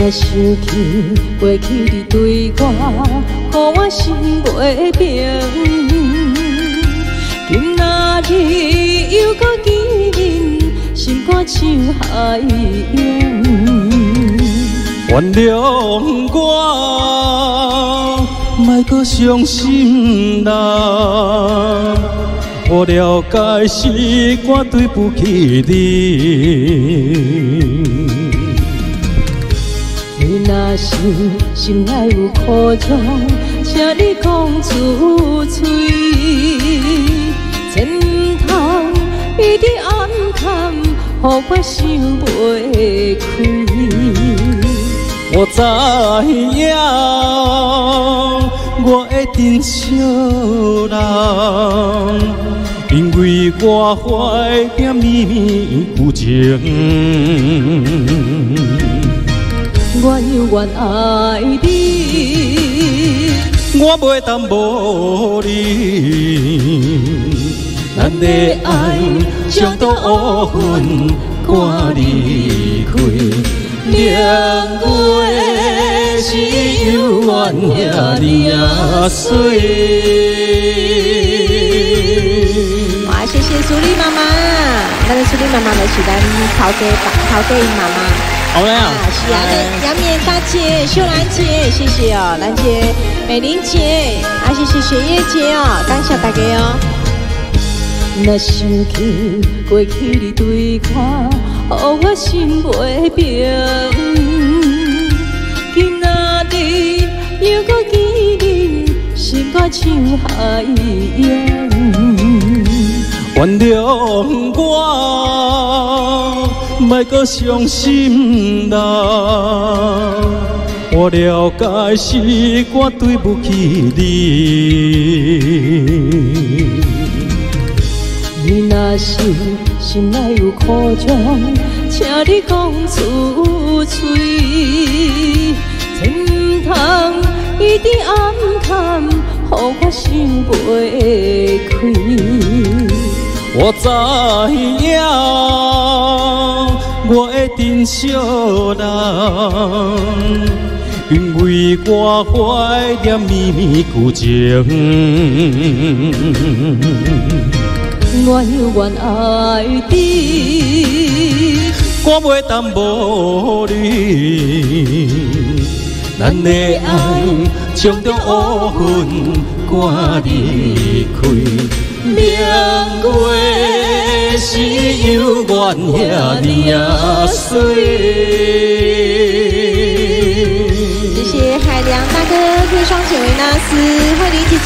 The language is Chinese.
若想起过去你对我，予我心袂平。今仔日又搁见面，心肝像海涌。原谅我，莫搁伤心啦。我了解是我对不起你。你若是心内有苦衷，请你讲出嘴，千唔通一直暗藏，予我想袂开。我知影，我的真惜人，因为我怀念绵绵旧情。我犹原爱你，我袂当无你，咱的爱将到乌云赶离开。明月是犹原遐尼啊水。哇，谢谢苏丽妈妈，咱的苏丽妈妈就是咱陶给妈妈。好嘞啊！是啊，杨冕大姐、秀兰姐，谢谢哦，兰姐、美玲姐，谢谢雪叶姐哦，感谢大家哦。若想起过去你对我，予我心袂平。今仔日又搁见面，心肝像海涌。原谅我，莫搁伤心啦。我了解是我对不起你。你若是心内有苦衷，请你讲出嘴，千唔通一直暗藏，予我想袂开。我知影，我的真惜人，因为我怀念绵绵旧情。我犹原爱你，我袂当无你，咱的爱将着乌云赶离开。明月是犹原遐尼啊水。谢谢海良大哥、瑞双姐、维纳斯、慧玲姐姐。